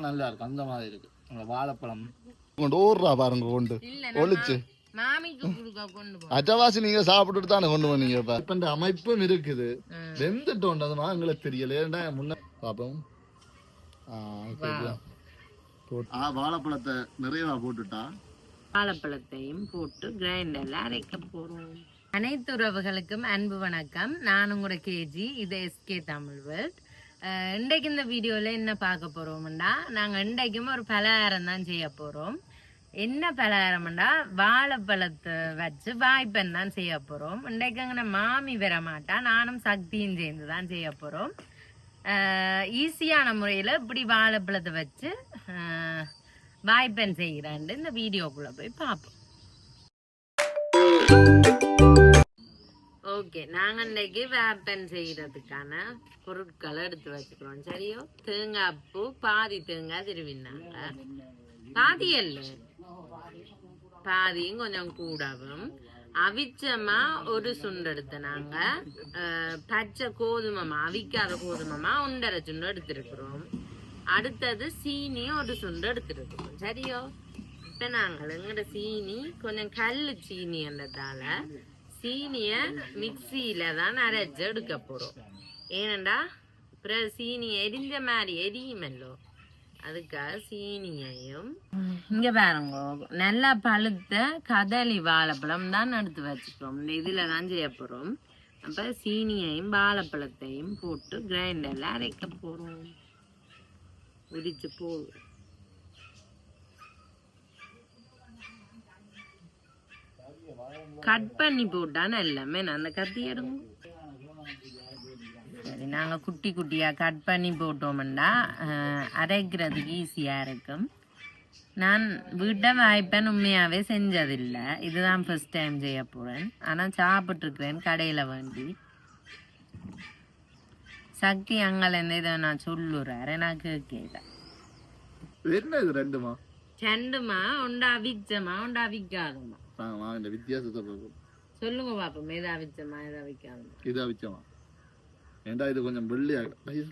நல்லா இருக்கு அந்த மாதிரி இருக்கு வாழைப்பழம் கொண்டு ஓடுறா பாருங்க கொண்டு ஒழிச்சு அச்சவாசி நீங்க சாப்பிட்டுட்டு தானே கொண்டு வந்தீங்க இப்ப இந்த அமைப்பும் இருக்குது வெந்துட்டோம் எங்களுக்கு தெரியல ஏன்டா முன்ன பாப்போம் வாழைப்பழத்தை நிறைவா போட்டுட்டா வாழைப்பழத்தையும் போட்டு கிரைண்டர்ல அரைக்க போறோம். அனைத்து உறவுகளுக்கும் அன்பு வணக்கம். நான் உங்களோட கேஜி, இது எஸ்கே தமிழ் வேர்ல்ட். இன்றைக்கு இந்த வீடியோல என்ன பார்க்க போறோம்னா, நாங்க இன்றைக்கும் ஒரு பலகாரம் தான் செய்ய போறோம். என்ன பலகாரம்னா வாழைப்பழத்தை வச்சு வாய்ப்பெண் தான் செய்ய போறோம். இன்றைக்கு அங்கே மாமி வர மாட்டா, நானும் சக்தியும் சேர்ந்து தான் செய்ய போறோம். ஈஸியான முறையில இப்படி வாழைப்பழத்தை வச்சு வாய்ப்பெண் செய்கிறான் இந்த வீடியோக்குள்ள போய் பார்ப்போம். ஓகே, நாங்க இன்றைக்கு வாய்ப்பெண் செய்யறதுக்கான பொருட்களை எடுத்து வச்சுக்கிறோம். சரியோ, தேங்காய் பூ பாதி தேங்காய் திருவினாங்க, பாதி அல்ல பாதியும் கொஞ்சம் கூடவும், அவிச்சமா ஒரு சுண்டு எடுத்து நாங்க பச்சை கோதுமமா அவிக்காத கோதுமமா 1.5 சுண்டு எடுத்திருக்கிறோம். அடுத்தது சீனி ஒரு சுண்டு எடுத்திருக்கிறோம். சரியோ, இப்ப நாங்கள் எங்கட சீனி கொஞ்சம் கல்லு சீனின்றதால சீனிய மிக்சியில தான் அரைச்சு எடுக்க போறோம். ஏனண்டா அப்புறம் சீனி எரிஞ்ச மாதிரி எரியுமல்லோ, அதுக்காக சீனியையும் இங்க பாருங்க நல்லா பழுத்த கதலி வாழைப்பழம் தான் எடுத்து வச்சுக்கிறோம். இதுல தான் செய்ய போறோம். அப்ப சீனியையும் வாழைப்பழத்தையும் போட்டு கிரைண்டர்ல அரைக்க போறோம். உரிச்சு போ கட் பண்ணி போட்டா எல்லாமே அந்த கத்தி எடுங்க. சரி, நாங்க குட்டி குட்டியா கட் பண்ணி போட்டோம்னா அரைக்கிறதுக்கு ஈஸியா இருக்கும். நான் வீட்டை வாய்ப்பேன் உண்மையாவே செஞ்சதில்லை, இதுதான் ஃபர்ஸ்ட் டைம் செய்ய போறேன். ஆனா சாப்பிட்டுருக்கிறேன் கடையில வேண்டி. சக்தி அங்கலேருந்து இதை நான் சொல்லுறாரு, எனக்கு கேட்க ரெண்டுமா உண்டா அவிச்சமா உண்டா அவிக்காதுமா சொல்லுங்க பாப்போம். எதா அவிச்சமா எதா அவிக்காதுமா? இது அவிச்சமா ஏண்டா இது கொஞ்சம் வெள்ளையா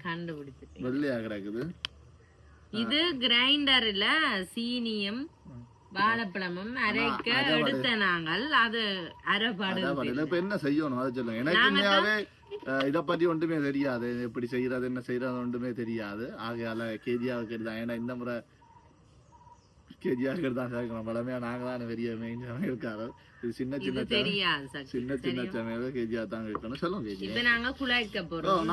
கண்டுபிடிச்சிட்டு வெள்ளையா கிடக்குது. இது கிரைண்டர்ல சீனியும் வாழைப்பழமும் அரைக்க எடுத்த நாங்கள் அது அரைப்பாடு. இப்ப என்ன செய்யணும் அதை சொல்லுங்க. எனக்கு இதை பத்தி ஒன்றுமே தெரியாது, எப்படி செய்யறது என்ன செய்யறது ஒன்றுமே தெரியாது. ஆகையால கேஜியாவுக்கு தான், ஏன்னா இந்த முறை கேஜியாவுக்கு தான் சேர்க்கணும். பழமையா நாங்க தான் பெரிய மெயின் இருக்காரு. இது சின்ன சின்ன சமையல் கேஜியா தான் இருக்கணும். சொல்லுங்க கேஜி. இப்ப நாங்க குழைக்க போறோம்.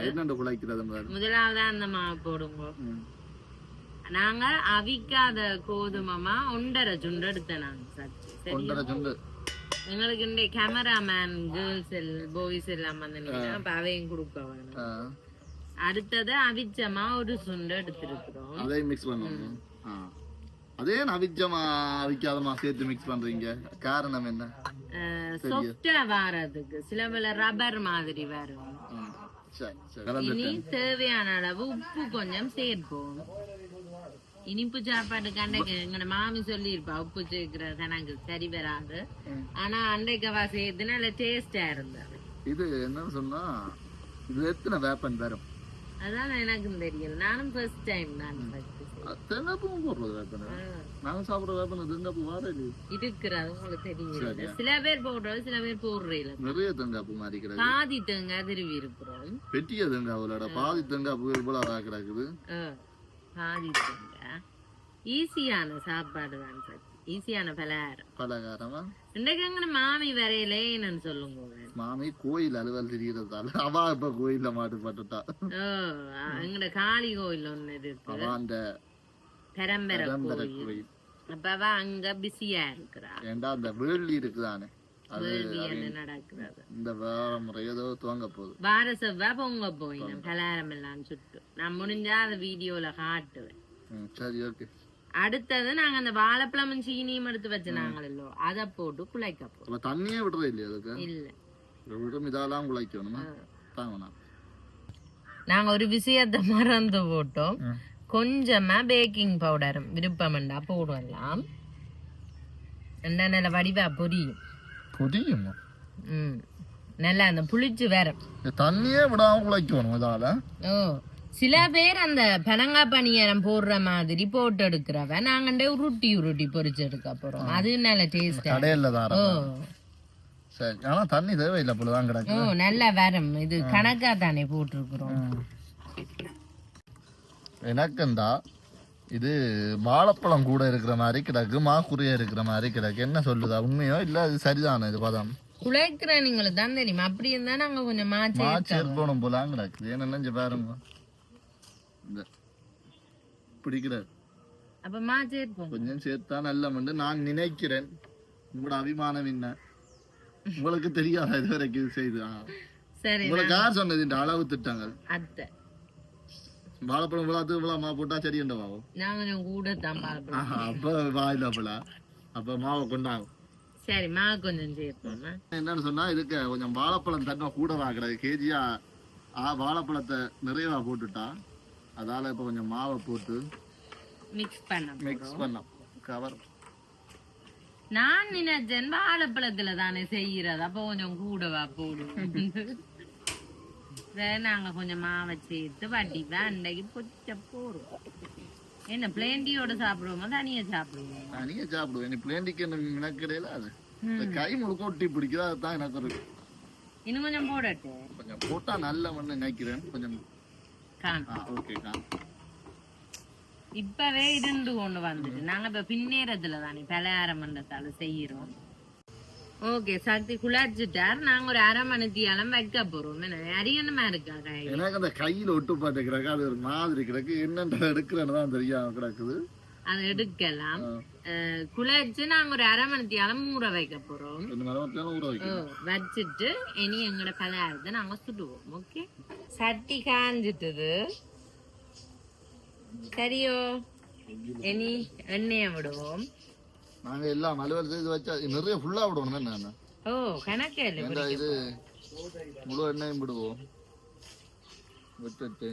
என்னென்ன குழைக்கிறது? முதலாவது அந்த மாவு போடுங்க. நாங்க அவிக்காத கோதுமமா 1.5 சுண்டு எடுத்த நாங்க 1.5 சுண்டு. எங்களுக்கு இந்த கேமராமேன் கேர்ள்ஸ் பாய்ஸ் எல்லாம் வந்தீங்கன்னா அப்ப அவையும் கொடுக்க வேணும். அடுத்தது அவிச்சமா ஒரு சுண்டு எடுத்திருக்கிறோம். அதே மிக்ஸ் பண்ணணும். அதே அவிச்சமா அவிக்காதமா சேர்த்து மிக்ஸ் பண்றீங்க, காரணம் என்ன? சாஃப்டா வாரதுக்கு. சில வேளை ரப்பர் மாதிரி வரும். இனி தேவையான அளவு உப்பு கொஞ்சம் சேர்ப்போம். இனிப்பு சாப்பாட்டுக்கு அண்டைக்கு எங்க மாமி சொல்லியிருப்பா உப்பு சேர்க்கிறது எனக்கு சரி வராது, ஆனா அண்டைக்கவா சேர்த்து நல்ல டேஸ்டா இருந்தது. இது என்னன்னு சொன்னா இது எத்தனை வேப்பன் வரும் அதான் எனக்கு தெரியல, நானும் ஃபர்ஸ்ட் டைம் தான் தேங்காய்ப்பூவும் போடுறது. வேப்பன் நாங்க சாப்பிடுற வேப்பன் தேங்காய்ப்பூ வாடகை இருக்கிறது உங்களுக்கு தெரியல. சில பேர் போடுறது சில பேர் போடுறீங்க. நிறைய தேங்காய்ப்பூ மாதிரி கிடக்கு. பாதி தேங்காய் திருவி இருக்கிறோம். பெட்டிய தேங்காய் பாதி தேங்காய் போல கிடக்குது. பாதி தேங்காய். ஈஸியான சாப்பாடு தான் சார், ஈஸியான பலகாரமா. இன்றைக்கு அங்கே மாமி வரையில என்னன்னு சொல்லுங்க. மாமி கோயில் அலுவல் தெரிகிறதால அவ இப்ப கோயில்ல மாட்டுப்பட்டுட்டா. எங்கட காளி கோயில் ஒண்ணு இருக்கு, அந்த பெரம்பரை கோயில். அப்ப அவ அங்க பிஸியா இருக்கிறா. ஏண்டா அந்த வேள்வி இருக்குதானே, அது நடக்கிறது. இந்த வார முறை ஏதோ துவங்க போகுது. வார செவ்வாய் பொங்க போயிடும் பலகாரம் எல்லாம் சுட்டு. நான் முடிஞ்சா அந்த வீடியோல காட்டுவேன். சரி, ஓகே. அடுத்தது நாங்க அந்த வாழைப்பழமும் சீனியும் எடுத்து வச்சு நாங்களோ அதை போட்டு குழைக்க போறோம். தண்ணியே விடுறது இல்லையா? அதுக்கு இல்ல, இதெல்லாம் குழைக்கணுமா? நாங்க ஒரு விஷயத்தை மறந்து போட்டோம். கொஞ்சமா பேக்கிங் பவுடரும் விருப்பம்டா போடலாம். நல்ல வடிவா பொரியும். நல்லா அந்த புளிச்சு வேற தண்ணியே விடாம குழைக்கணும். இதால சில பேர் அந்த பனங்காய் பணியாரம் போடுற மாதிரி போட்டு எடுக்கிறவ நாங்க உருட்டி பொரிச்சு எடுக்க போறோம். அது நல்ல டேஸ்ட். கடையில தான். சரி, ஆனா தண்ணி தேவையில்லை போலதான் கிடக்கு. நல்லா வரும். இது கணக்கா தானே போட்டிருக்கிறோம். எனக்குண்டா இது வாழைப்பழம் கூட இருக்கிற மாதிரி கிடக்கு, மாக்குறியா இருக்கிற மாதிரி கிடக்கு. என்ன சொல்லுதா, உண்மையோ இல்ல அது சரிதானே? இது பதம் குழைக்கிற நீங்களுக்கு தான் தெரியுமா. அப்படி இருந்தா நாங்க கொஞ்சம் மாச்சேர்க்கணும் போலாம் கிடக்குது. ஏன்னா பாருங்க பிடிக்கிறார். அப்ப மாச்சேர்ப்போம் கொஞ்சம் சேர்த்தா நல்ல மண்டு நான் நினைக்கிறேன். உங்களோட அபிமானம் என்ன உங்களுக்கு தெரியாத இது வரைக்கும் செய்து. சரி, உங்களுக்கு யார் சொன்னது இந்த அளவு திட்டங்கள்? அத்தை வாழைப்பழம் இவ்வளவு போட்டா சரி என்றவாகும். நாங்க கூட தான் அப்ப வாயில போல அப்ப மாவை கொண்டாகும். சரி, மாவு கொஞ்சம் சேர்ப்போம். என்னன்னு சொன்னா இதுக்கு கொஞ்சம் வாழைப்பழம் தன்மை கூட வாங்குறது. கேஜியா வாழைப்பழத்தை நிறைவா போட்டுட்டா அதால இப்ப கொஞ்சம் மாவை போட்டு மிக்ஸ் பண்ணலாம். கவர் நான் நினைச்சேன் வாழைப்பழத்துல தானே செய்யறது, அப்ப கொஞ்சம் கூடவா போடுவோம். நாங்க கொஞ்சம் மாவை சேர்த்து வட்டிப்பா அன்றைக்கு பொச்ச போறோம். என்ன பிளேண்டியோட சாப்பிடுவோமா தனியா சாப்பிடுவோம்? தனியா சாப்பிடுவோம். நீ பிளேண்டிக்கு எனக்கு இடையில அது கை முழுக்க ஒட்டி பிடிக்குது. அதுதான் எனக்கு ஒரு இன்னும் கொஞ்சம் போடட்டு. கொஞ்சம் போட்டா நல்ல மண்ணு நினைக்கிறேன். கொஞ்சம் ஓகே. இப்பவே இருந்து கொண்டு வந்துட்டு நாங்க இப்ப பின்னேறதுல தானே பலகாரம் மண்டத்தால செய்யறோம். ஓகே, சக்தி குளிச்சுட்டார். நாங்க ஒரு அரை மணித்தியாலம் வைக்க போறோம். அரியணமா இருக்கா கை? எனக்கு அந்த கையில ஒட்டு பார்த்து கிடக்கு. அது ஒரு மாதிரி கிடக்கு. என்னன்ற எடுக்கிறேன்னு தான் தெரியாம கிடக்குது. அதை எடுக்கலாம். குளிச்சு நாங்க ஒரு அரை மணித்தியாலம் ஊற வைக்க போறோம். வச்சுட்டு இனி எங்கட பலகாரத்தை நாங்க சுடுவோம். ஓகே, சட்டி காஞ்சிட்டது. சரியோ, இனி எண்ணெய விடுவோம். நாங்க எல்லாம் அலுவல் செய்து வச்சா நிறைய ஃபுல்லா விடுவோம். என்ன கணக்கே இல்லை. இது முழு எண்ணெயும் விடுவோம். விட்டுட்டு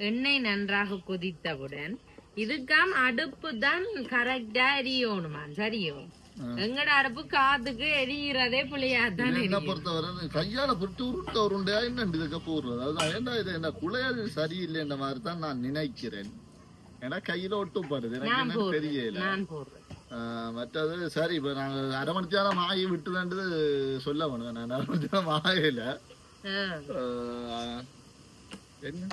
எண்ணெய் நன்றாக கொதித்தவுடன் இதுக்காம் அடுப்பு தான் கரெக்டா எரியணுமா? சரியோ, எங்கட அடுப்பு காத்துக்கு எரியிறதே புளியாதான். என்ன பொறுத்தவரை கையால புட்டு உருட்ட உருண்டையா என்ன இதுக்கு போடுறது. அதுதான் ஏன்னா இது என்ன குளையாது சரியில்லைன்ற மாதிரி தான் நான் நினைக்கிறேன். ஏன்னா கையில ஒட்டு பாருது. எனக்கு தெரியல. மற்றது சரி, இப்ப நாங்க அரை மணித்தியாலம் ஆகி விட்டுலன்றது சொல்ல வேணும். நான் அரை மணித்தியாலம் ஆகல. என்ன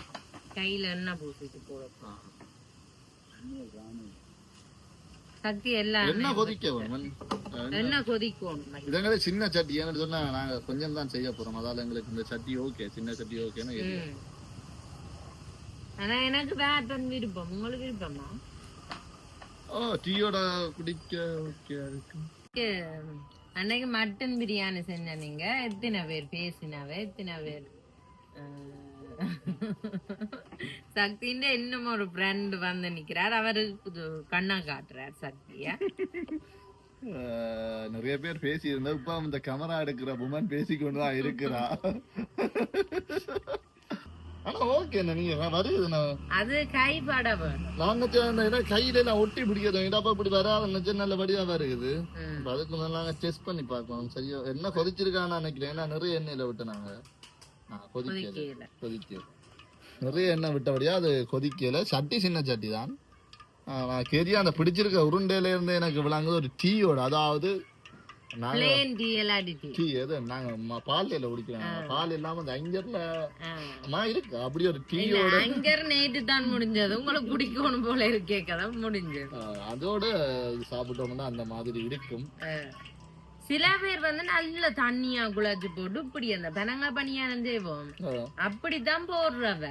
கையில என்ன பூசிட்டு போறோம். சக்தி எல்லாம் என்ன கொதிக்க வேணும். என்ன கொதிக்கணும். இதங்களே சின்ன சட்டி. ஏன்னு சொன்னா நாங்க கொஞ்சம் தான் செய்ய போறோம். அதால எங்களுக்கு இந்த சட்டி ஓகே, சின்ன சட்டி ஓகேன்னு. ஆனா எனக்கு வேட்டன் விருப்பம். உங்களுக்கு விருப்பமா? டீயோட குடிக்க ஓகே இருக்கு. அன்னைக்கு மட்டன் பிரியாணி செஞ்ச நீங்க எத்தனை பேர் பேசினாவே? எத்தனை பேர்? சக்தின்ற இன்னும் ஒரு ஃப்ரெண்ட் வந்து நிக்கிறார். அவரு கண்ணா காட்டுறார் சக்தியா. நிறைய பேர் பேசி இருந்தா இப்ப இந்த கேமரா எடுக்கிற உமன் பேசிக்கொண்டுதான் இருக்கிறா. ஆனா ஓகே, நீங்க வருது அது கைப்பட நாங்க கையில எல்லாம் ஒட்டி பிடிக்கிறோம். இடப்பா இப்படி வராது நல்லபடியா வருது. அதுக்கு மேல நாங்க டெஸ்ட் பண்ணி பார்க்கணும். சரியா என்ன கொதிச்சிருக்கான்னு நினைக்கிறேன். ஏன்னா நிறைய எண்ணெயில விட்டு நாங்க கொதிக்கல. நிறைய எண்ணெய் விட்டபடியா அது கொதிக்கல. சட்டி சின்ன சட்டி தான். நான் கேரியா அந்த பிடிச்சிருக்க உருண்டையில இருந்து எனக்கு விளங்குது ஒரு டீயோட, அதாவது டீ எது நாங்க பால் குடிக்கிறோம். பால் இல்லாம அந்த அங்கர்ல இருக்கு அப்படி ஒரு டீயோட. அங்கர் நேற்று தான் முடிஞ்சது. உங்களுக்கு குடிக்கணும் போல இருக்கே கதை முடிஞ்சது. அதோட சாப்பிட்டோம்னா அந்த மாதிரி இருக்கும். சில பேர் வந்து நல்ல தண்ணியா குழாச்சு போட்டு இப்படி அந்த பனங்காய் பணியாரம் செய்வோம். அப்படித்தான் போடுறவ.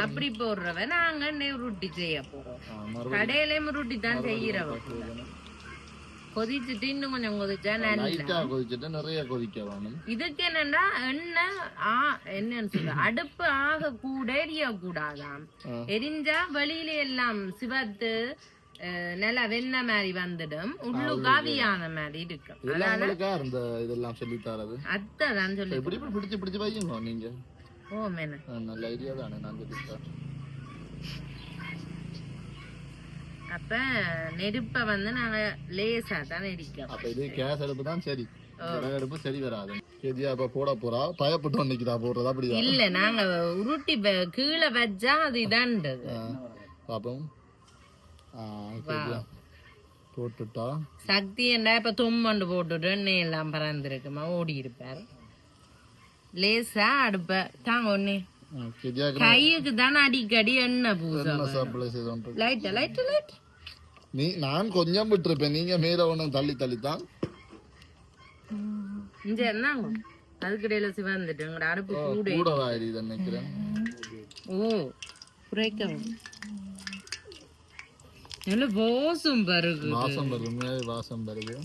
அப்படி போடுறவ நாங்க உருட்டி செய்ய போறோம். கடையிலயும் உருட்டி தான் செய்யறவ. கொதிச்சுட்டு இன்னும் கொஞ்சம் கொதிச்சா நிறைய கொதிக்க வேணும். இதுக்கு என்னன்னா என்னன்னு சொல்ற அடுப்பு ஆக கூட எரிய கூடாதாம். எரிஞ்சா வெளியில எல்லாம் சிவத்து நல்லா வெண்ண மாதிரி வந்துடும். உள்ளு காவியான மாதிரி இருக்கும். இதெல்லாம் சொல்லி தரது அதான் சொல்லி பிடிச்சு வையுங்க நீங்க. ஓ மேன நல்ல ஐடியா தானே. நான் சொல்லிட்டேன். அப்ப நெருப்ப வந்து நாங்க லேசா தான் எரிக்கிறோம். அப்ப இது கேஸ் அடுப்பு தான் சரி. அடுப்பு சரி வராது. கேதியா இப்ப போட போறா பயப்பட்டு நிக்கிறா போடுறது அப்படியா இல்ல நாங்க உருட்டி கீழே வச்சா அது இதான்றது பாப்போம் போட்டுட்டா சக்தி என்ன இப்ப தும்மண்டு போட்டுட்டு எண்ணெய் எல்லாம் பறந்துருக்குமா ஓடி இருப்பார் லேசா அடுப்ப தாங்க ஒண்ணு கையுக்கு தானே அடிக்கடி எண்ணெய் பூசா லைட் நீ நான் கொஞ்சம் விட்டுருப்பேன் நீங்க மேல ஒண்ணும் தள்ளி தள்ளித்தான் இங்க என்னங்க அதுக்கிடையில சிவந்துட்டு உங்களோட அடுப்பு கூட நினைக்கிறேன் ஓ குறைக்க நல்ல வாசம் வருது வாசம் வருது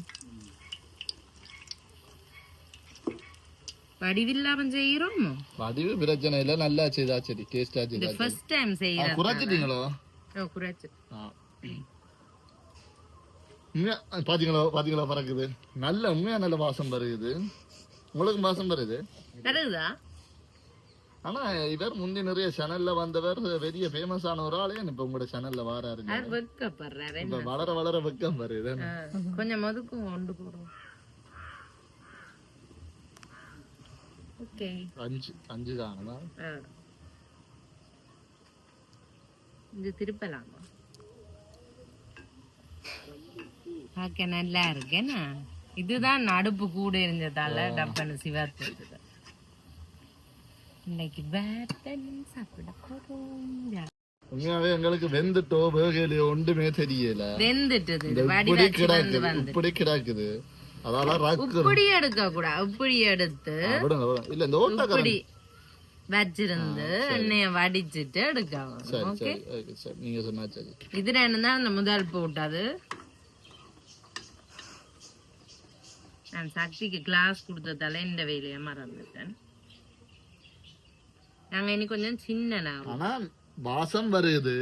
வடிவில்லாம செய்யறோம் வடிவு பிரச்சனை இல்ல நல்லா செய்தா சரி டேஸ்டா செய்தா ஃபர்ஸ்ட் டைம் செய்யறேன் குறைச்சிட்டீங்களோ குறைச்சு பாத்தீங்களா பறக்குது நல்ல உண்மையா நல்ல வாசம் வருது உங்களுக்கு வாசம் வருது வருதா ஆனா இவர் முந்தி நிறைய சேனல்ல வந்தவர் பெரிய ஃபேமஸ் ஆன ஒரு ஆளே இப்ப உங்களோட சேனல்ல வாராரு இப்ப வளர வளர வெக்கம் வருது கொஞ்சம் மதுக்கும் கொண்டு போறோம் ஓகே 5 தானா இது திருப்பலாமா பார்க்க நல்லா இருக்கேனா இதுதான் அடுப்பு கூட இருந்ததால டப்பன்னு சிவாத்து இன்னைக்கு பேட்டன் சாப்பிட போறோம் உண்மையாவே எங்களுக்கு வெந்துட்டோ வேகலையோ ஒன்றுமே தெரியல வெந்துட்டது இப்படி கிடாக்குது அதால இப்படி எடுக்க கூட இப்படி எடுத்து இல்ல இந்த இப்படி வச்சிருந்து எண்ணெய வடிச்சிட்டு எடுக்கலாம் நீங்க சொன்னா சரி இது ரெண்டு தான் இந்த முதல் போட்டது நான் சக்திக்கு கிளாஸ் கொடுத்ததால இந்த வேலையை மறந்துட்டேன் நாங்க இனி கொஞ்சம் சின்ன ஆனா வாசம் வருது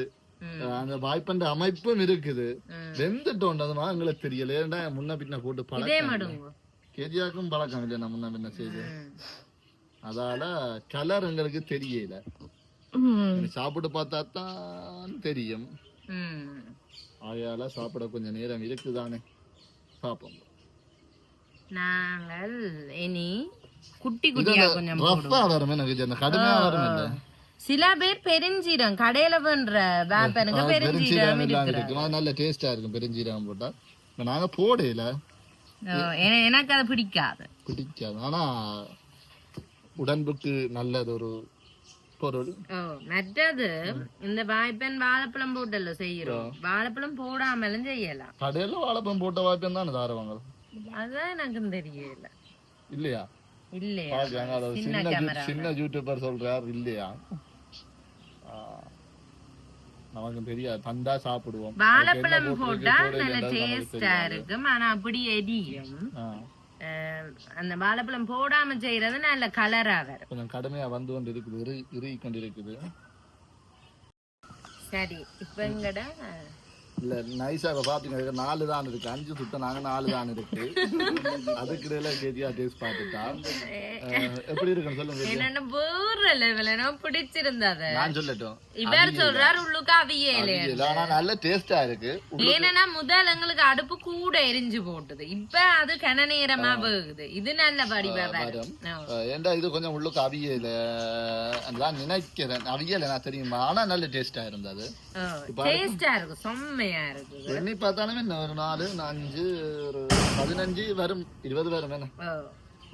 அந்த வாய்ப்பண்ட அமைப்பும் இருக்குது வெந்துட்டோன்றதுமா எங்களுக்கு தெரியல ஏன்டா முன்ன பின்ன போட்டு பழக்கம் கேஜியாக்கும் பழக்கம் இல்லை நான் முன்ன பின்ன செய்து அதால கலர் எங்களுக்கு தெரியல சாப்பிட்டு பார்த்தா தான் தெரியும் ஆகையால சாப்பிட கொஞ்சம் நேரம் இருக்குதானே பாப்போம் நாங்கள் இனி குட்டி குட்டியா கொஞ்சம் கடுமையா வரும் இல்ல சில பேர் பெருஞ்சீரம் கடையில பண்ற வேப்பனுக்கு பெருஞ்சீரம் இருக்கு நல்ல டேஸ்டா இருக்கும் பெருஞ்சீரம் போட்டா நாங்க போடல எனக்கு அது பிடிக்காது ஆனா உடம்புக்கு நல்லது ஒரு பொருள் மற்றது இந்த வாய்ப்பன் வாழைப்பழம் போட்டல செய்யறோம் வாழைப்பழம் போடாமலும் செய்யலாம் கடையில வாழைப்பழம் போட்ட வாய்ப்பன் தானே தாரவாங்க அதான் எனக்கு தெரியல இல்லையா சின்ன யூடியூபர் சொல்றார் இல்லையா நமக்கு தெரியாது தந்தா சாப்பிடுவோம் வாழைப்பழம் போட்டா நல்ல டேஸ்டா இருக்கும் ஆனா அப்படி எரியும் அந்த வாழைப்பழம் போடாம செய்யறது நல்ல கலரா வரும் கொஞ்சம் கடுமையா வந்து கொண்டு இருக்குது இறுகி கொண்டு இருக்குது சரி இப்ப எங்கடா இல்ல நைஸா பாத்தீங்க 4 தான் இருக்கு 5 சுத்த நாங்க 4 தான் இருக்கு அதுக்கு இடையில கேஜியா டேஸ்ட் பார்த்துட்டா எப்படி இருக்குன்னு சொல்லுங்க என்ன வேற லெவல்ல பிடிச்சிருந்தது நான் சொல்லட்டும் இவர் சொல்றாரு உள்ளுக்கு அவியலே ஆனா நல்ல டேஸ்டா இருக்கு ஏன்னா முதல்ல எங்களுக்கு அடுப்பு கூட எரிஞ்சு போட்டது இப்ப அது கன நேரமா வேகுது இது நல்ல வடிவா வரும் ஏண்டா இது கொஞ்சம் உள்ளுக்கு அவியல நான் நினைக்கிறேன் அவியல நான் தெரியுமா ஆனா நல்ல டேஸ்டா இருந்தது டேஸ்டா இருக்கு செம்மையா இருக்கு எண்ணி பார்த்தாலுமே ஒரு 4 5 ஒரு 15 வரும் 20 வரும் என்ன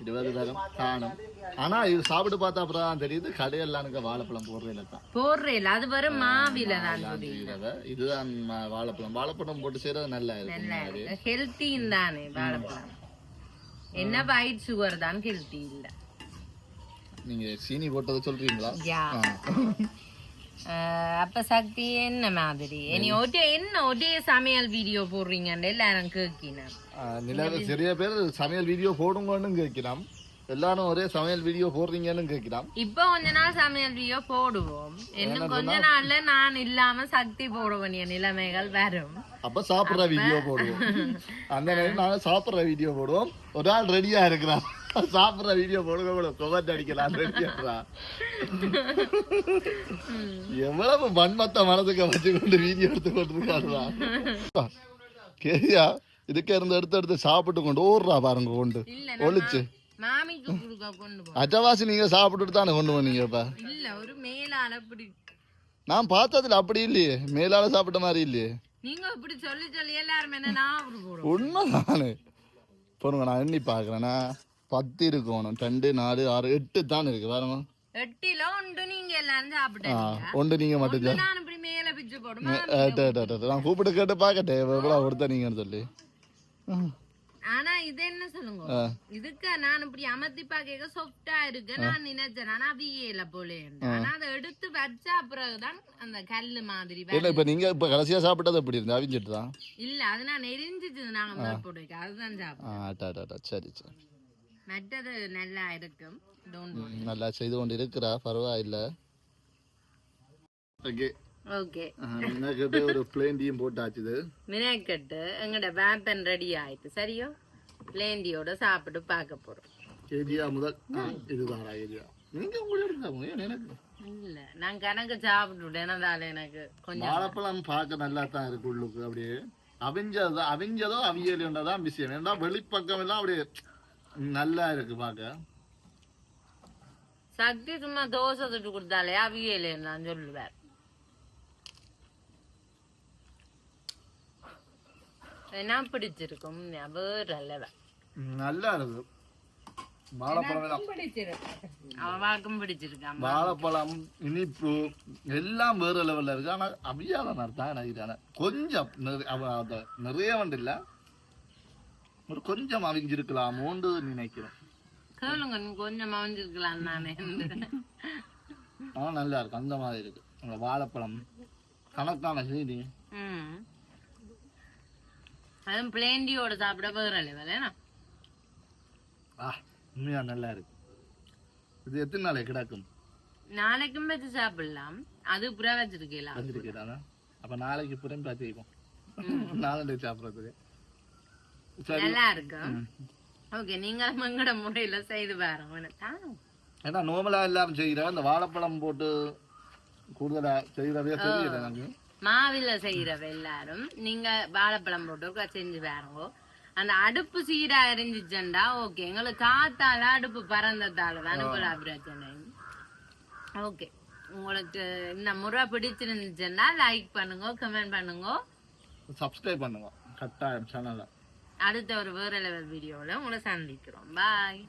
20 வரும் காணும் ஆனா இது சாப்பிட்டு பார்த்தா அப்புறம் தெரியுது கடையெல்லாம் வாழைப்பழம் போடுறேன் அது வரும் மாவில இதுதான் வாழைப்பழம் போட்டு செய்யறது நல்லா இருக்கு ஹெல்த்தி தானே வாழைப்பழம் என்ன ஒயிட் சுகர் தான் ஹெல்த்தி இல்ல நீங்க சீனி போட்டதை சொல்றீங்களா அப்ப சக்தி என்ன மாதிரி இனி ஒரே சமையல் வீடியோ போடுறீங்கன்னு எல்லாரும் கேட்கினேன் நிறைய பேர் சமையல் வீடியோ போடுங்கன்னு கேட்கலாம் எல்லாரும் ஒரே சமையல் வீடியோ போடுறீங்கன்னு கேட்கலாம் இப்ப கொஞ்ச நாள் சமையல் வீடியோ போடுவோம் இன்னும் கொஞ்ச நாள்ல நான் இல்லாம சக்தி போட வேண்டிய நிலைமைகள் வரும் அப்ப சாப்பிடுற வீடியோ போடுவோம் அந்த நேரம் நாங்க சாப்பிடுற வீடியோ போடுவோம் ஒரு ஆள் ரெடியா இருக்கிறான் சாப்பிடுற வீடியோ போடுங்க கூட கொமெண்ட் அடிக்கலாம் ரெடியா எவ்வளவு மண்மத்த மனதுக்கு வச்சு கொண்டு வீடியோ எடுத்து கொண்டிருக்காருடா கேரியா இதுக்கு இருந்து எடுத்து சாப்பிட்டு கொண்டு ஓடுறா பாருங்க கொண்டு ஒழிச்சு மாமிக்கு குடுக்க கொண்டு போ. அட்டவாசி நீங்க சாப்பிட்டுட்டு தானே கொண்டு வந்தீங்க இப்ப? இல்ல ஒரு மேலால அப்படி நான் பார்த்ததுல அப்படி இல்லையே, மேலால சாப்பிட்ட மாதிரி இல்லையே. நீங்க இப்படி சொல்லி சொல்லி எல்லாரும் என்ன நான் அப்படி போடுவோம். உண்மைதானே. பொறுங்க நான் எண்ணி பாக்குறேன்னா 10 இருக்கணும், 2 4 6 8 தான் இருக்கு. வேறமா 8ல ஒன்று நீங்க எல்லாரும் சாப்பிட்டீங்க, ஒன்று நீங்க மட்டும். நான் இப்படி மேல பிச்சு போடுமா. நான் கூப்பிட்டு கேட்டு பாக்கட்டே எவ்வளவு கொடுத்த நீங்கன்னு சொல்லி. ஆனா இது என்ன சொல்லுங்க, இதுக்கு நான் இப்படி அமர்த்தி பாக்க சாஃப்டா இருக்கு நான் நினைச்சேன். ஆனா அவியல போல, ஆனா அதை எடுத்து வச்சா பிறகுதான் அந்த கல்லு மாதிரி. இல்ல இப்ப நீங்க இப்ப கடைசியா சாப்பிட்டது எப்படி இருந்து? அவிஞ்சிட்டு தான் இல்ல, அது நான் நெறிஞ்சிட்டு நாங்க மேல் போட்டு வைக்க அதுதான் சாப்பிட்டோம். சரி சரி. மற்றது நல்லா இருக்கும், நல்லா செய்து கொண்டு இருக்கிறா, பரவாயில்ல. Okay okay. மினக்கட்டு ஒரு பிளேன் டீயும் போட்டாச்சு. மினக்கட்டு எங்கட வேப்பன் ரெடி ஆயிட்டு. சரியோ, பிளேண்டியோட சாப்பிட்டு பார்க்க போறோம். ஏரியா முதல் இதுதான் ஏரியா. நீங்க உங்களுக்கு எனக்கு இல்ல, நான் கணக்கு சாப்பிட்டுட்டேன். அதனால எனக்கு கொஞ்சம் வாழைப்பழம் பார்க்க நல்லா தான் இருக்கு. உள்ளுக்கு அப்படியே அவிஞ்சதோ அவியலுன்றதான் விஷயம். ஏன்னா வெளிப்பக்கம் எல்லாம் அப்படியே நல்லா இருக்கு பார்க்க. சக்தி சும்மா தோசை சுட்டு கொடுத்தாலே அவியலே நான் சொல்லுவேன். என்ன பிடிச்சிருக்கும் வேற லெவல், நல்லா இருக்கு. வாழைப்பழம் அவவாக்கும் பிடிச்சிருக்கான். வாழைப்பழம் இனிப்பு எல்லாம் வேற லெவல்ல இருக்கு. ஆனா அவியால தான் நினைக்கிறான கொஞ்சம் நிறைய வந்து இல்ல, ஒரு கொஞ்சம் அவிஞ்சிருக்கலாமோன்னு நினைக்கிறேன். கேளுங்க, கொஞ்சம் அவிஞ்சிருக்கலாம் நானே. ஆனா நல்லா இருக்கு, அந்த மாதிரி இருக்கு. வாழைப்பழம் கணக்கான செய்தி. அதுவும் பிளேண்டியோட சாப்பிட வேற லெவல். ஏன்னா உண்மையா நல்லா இருக்கு. இது எத்தனை நாளை கிடக்கும்? நாளைக்கும் வச்சு சாப்பிடலாம். அது புறா வச்சிருக்கீங்களா? அப்ப நாளைக்கு புறம் பார்த்துப்போம், நாளை சாப்பிடறதுக்கு நல்லா இருக்கும். ஓகே, நீங்க மங்கட முறையில செய்து பாருங்க. ஏன்னா நார்மலா எல்லாரும் செய்யற அந்த வாழைப்பழம் போட்டு கூடுதலா செய்யறதே தெரியல எனக்கு. மாவில செய்யறவ எல்லாரும் நீங்க வாழைப்பழம் போட்டு செஞ்சு பாருங்க. அந்த அடுப்பு சீரா எரிஞ்சிச்சண்டா ஓகே. எங்களுக்கு காத்தால அடுப்பு பறந்ததால தான் பிரச்சனை. ஓகே, உங்களுக்கு இந்த முறை பிடிச்சிருந்துச்சுன்னா லைக் பண்ணுங்க, கமெண்ட் பண்ணுங்க, சப்ஸ்கிரைப் பண்ணுங்க கட்டாயம் சேனலை. அடுத்த ஒரு வேற லெவல் வீடியோல உங்களை சந்திக்கிறோம். பாய்.